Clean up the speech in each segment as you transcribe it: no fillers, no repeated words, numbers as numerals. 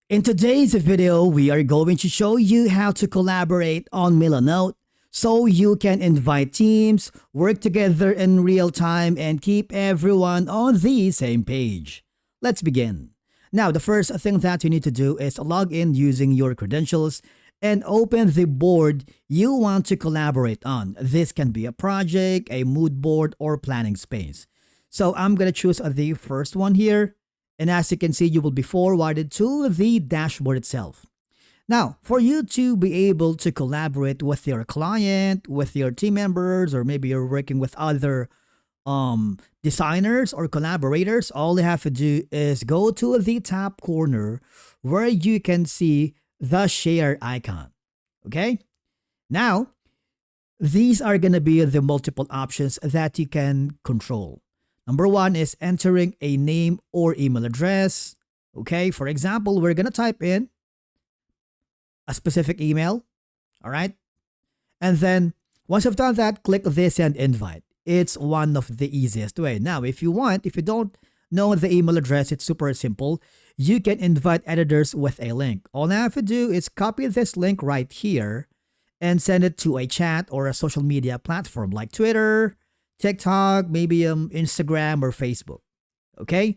In today's video, we are going to show you how to collaborate on Milanote so you can invite teams, work together in real time, and keep everyone on the same page. Let's begin. Now, the first thing that you need to do is log in using your credentials and open the board you want to collaborate on. This can be a project, a mood board, or planning space. So I'm going to choose the first one here. And as you can see, you will be forwarded to the dashboard itself. Now, for you to be able to collaborate with your client, with your team members, or maybe you're working with other designers or collaborators, all you have to do is go to the top corner where you can see the share icon. Okay? Now, these are going to be the multiple options that you can control. Number one is entering a name or email address. Okay, for example, we're going to type in a specific email. All right. And then once you've done that, click the send invite. It's one of the easiest way. Now, if you don't know the email address, it's super simple. You can invite editors with a link. All I have to do is copy this link right here and send it to a chat or a social media platform like Twitter, TikTok, maybe Instagram or Facebook. Okay?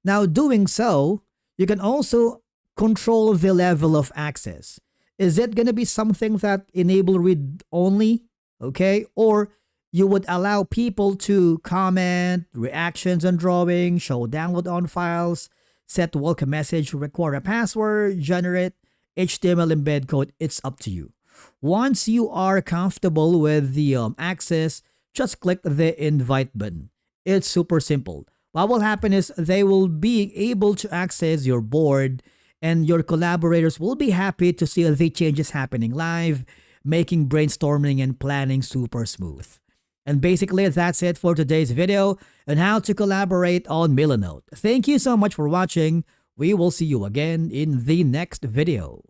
Now, doing so, you can also control the level of access. Is it going to be something that enable read only? Okay? Or you would allow people to comment, reactions on drawing, show download on files, set welcome message, record a password, generate HTML embed code. It's up to you. Once you are comfortable with the access, just click the invite button. It's super simple. What will happen is they will be able to access your board and your collaborators will be happy to see the changes happening live, making brainstorming and planning super smooth. And basically, that's it for today's video on how to collaborate on Milanote. Thank you so much for watching. We will see you again in the next video.